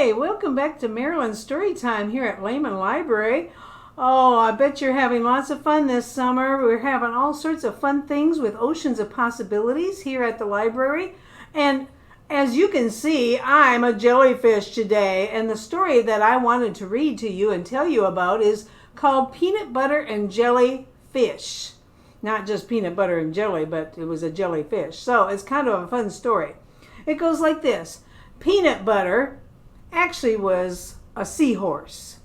Hi, welcome back to Marilyn Storytime here at Lehman Library. Oh, I bet you're having lots of fun this summer. We're having all sorts of fun things with oceans of possibilities here at the library. And as you can see, I'm a jellyfish today. And the story that I wanted to read to you and tell you about is called Peanut Butter and Jellyfish. Not just peanut butter and jelly, but it was a jellyfish. So it's kind of a fun story. It goes like this. Peanut butter actually was a seahorse.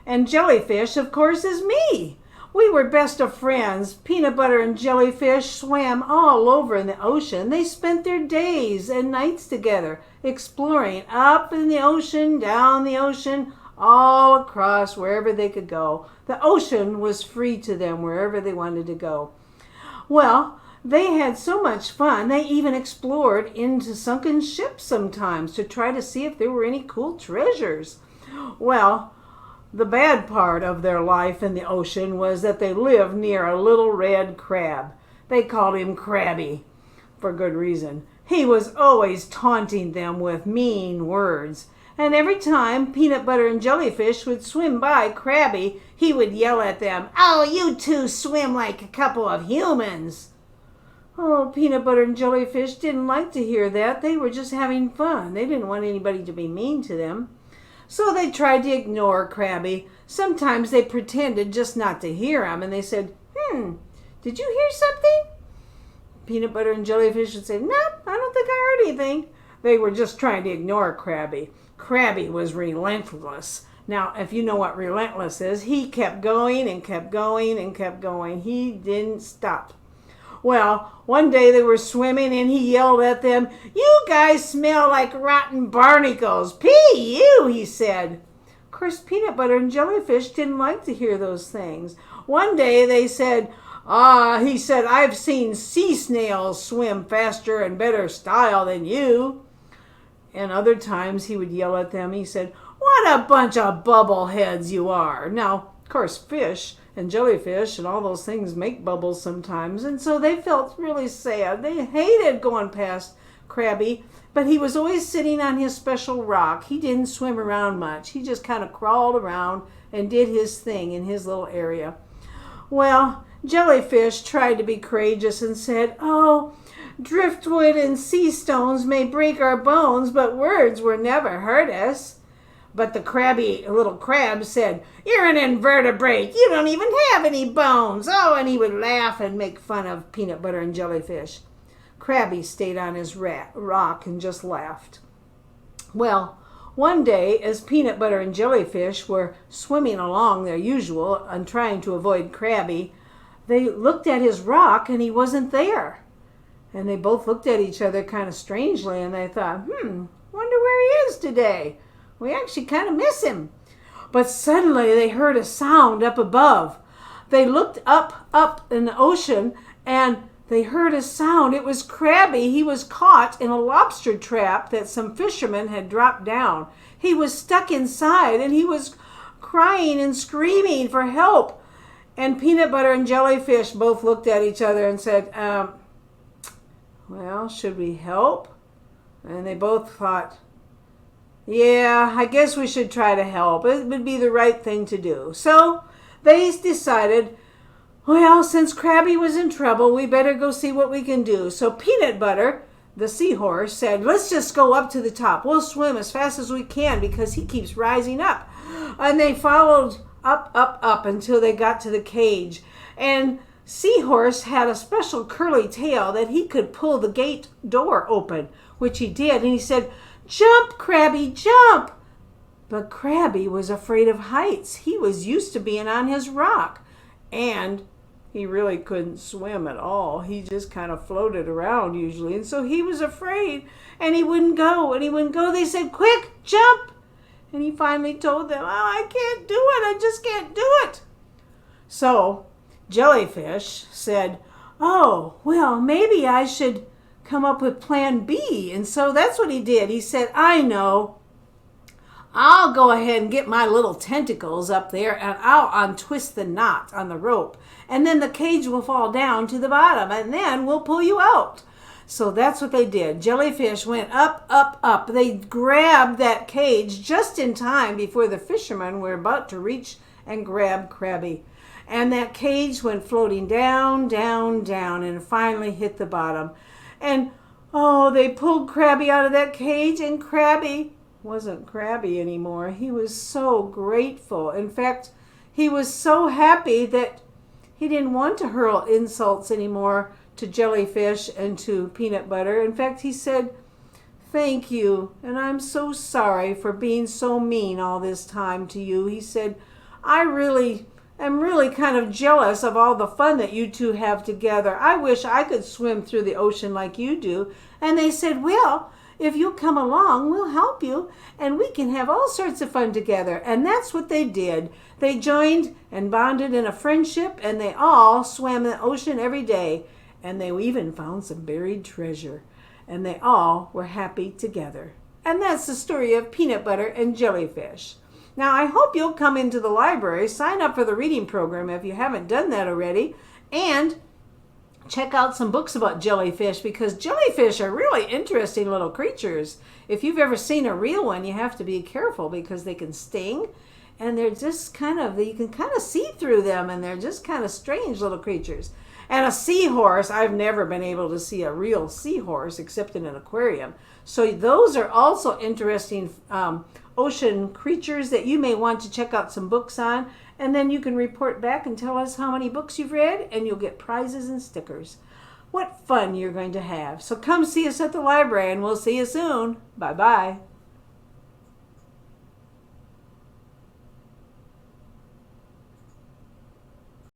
And jellyfish, of course, is me. We were best of friends. Peanut butter and jellyfish swam all over in the ocean. They spent their days and nights together, exploring up in the ocean, down the ocean, all across wherever they could go. The ocean was free to them wherever they wanted to go. Well, they had so much fun, they even explored into sunken ships sometimes to try to see if there were any cool treasures. Well, the bad part of their life in the ocean was that they lived near a little red crab. They called him Crabby, for good reason. He was always taunting them with mean words. And every time Peanut Butter and Jellyfish would swim by Crabby, he would yell at them, "Oh, you two swim like a couple of humans." Oh, Peanut Butter and Jellyfish didn't like to hear that. They were just having fun. They didn't want anybody to be mean to them. So they tried to ignore Crabby. Sometimes they pretended just not to hear him, and they said, did you hear something?" Peanut Butter and Jellyfish would say, "Nope, I don't think I heard anything." They were just trying to ignore Crabby. Crabby was relentless. Now, if you know what relentless is, he kept going and kept going and kept going. He didn't stop. Well, one day they were swimming and he yelled at them, "You guys smell like rotten barnacles. P.U.," he said. Of course, Peanut Butter and Jellyfish didn't like to hear those things. One day they said, he said, "I've seen sea snails swim faster and better style than you." And other times he would yell at them. He said, "What a bunch of bubble heads you are." Now, of course, fish and jellyfish and all those things make bubbles sometimes, and so they felt really sad. They hated going past Crabby, but he was always sitting on his special rock. He didn't swim around much. He just kind of crawled around and did his thing in his little area. Well, Jellyfish tried to be courageous and said, "Oh, driftwood and sea stones may break our bones, but words will never hurt us." But the crabby little crab said, "You're an invertebrate. You don't even have any bones." Oh, and he would laugh and make fun of Peanut Butter and Jellyfish. Crabby stayed on his rock and just laughed. Well, one day, as Peanut Butter and Jellyfish were swimming along their usual and trying to avoid Crabby, they looked at his rock and he wasn't there. And they both looked at each other kind of strangely and they thought, wonder where he is today. We actually kind of miss him. But suddenly they heard a sound up above. They looked up in the ocean and they heard a sound. It was Crabby. He was caught in a lobster trap that some fishermen had dropped down. He was stuck inside and he was crying and screaming for help. And Peanut Butter and Jellyfish both looked at each other and said, well, should we help? And they both thought, yeah, I guess we should try to help. It would be the right thing to do. So they decided, well, since Crabby was in trouble, we better go see what we can do. So Peanut Butter, the seahorse, said, let's just go up to the top. We'll swim as fast as we can because he keeps rising up. And they followed up until they got to the cage. And Seahorse had a special curly tail that he could pull the gate door open, which he did. And he said, "Jump, Crabby, jump!" But Crabby was afraid of heights. He was used to being on his rock. And he really couldn't swim at all. He just kind of floated around usually. And so he was afraid. And he wouldn't go. And he wouldn't go. They said, "Quick, jump!" And he finally told them, "Oh, I can't do it. I just can't do it." So Jellyfish said, "Oh, well, maybe I should come up with plan B." And so that's what he did. He said, "I know. I'll go ahead and get my little tentacles up there and I'll untwist the knot on the rope. And then the cage will fall down to the bottom and then we'll pull you out." So that's what they did. Jellyfish went up, up, up. They grabbed that cage just in time before the fishermen were about to reach and grab Krabby. And that cage went floating down, down, down, and finally hit the bottom. And oh, they pulled Krabby out of that cage, and Krabby wasn't Krabby anymore. He was so grateful. In fact, he was so happy that he didn't want to hurl insults anymore to Jellyfish and to Peanut Butter. In fact, he said, "Thank you, and I'm so sorry for being so mean all this time to you." He said, "I'm really kind of jealous of all the fun that you two have together. I wish I could swim through the ocean like you do." And they said, "Well, if you'll come along, we'll help you, and we can have all sorts of fun together." And that's what they did. They joined and bonded in a friendship, and they all swam the ocean every day. And they even found some buried treasure. And they all were happy together. And that's the story of Peanut Butter and Jellyfish. Now, I hope you'll come into the library, sign up for the reading program if you haven't done that already, and check out some books about jellyfish, because jellyfish are really interesting little creatures. If you've ever seen a real one, you have to be careful because they can sting, and they're just you can kind of see through them, and they're just kind of strange little creatures. And a seahorse, I've never been able to see a real seahorse except in an aquarium. So those are also interesting ocean creatures that you may want to check out some books on. And then you can report back and tell us how many books you've read, and you'll get prizes and stickers. What fun you're going to have. So come see us at the library, and we'll see you soon. Bye-bye.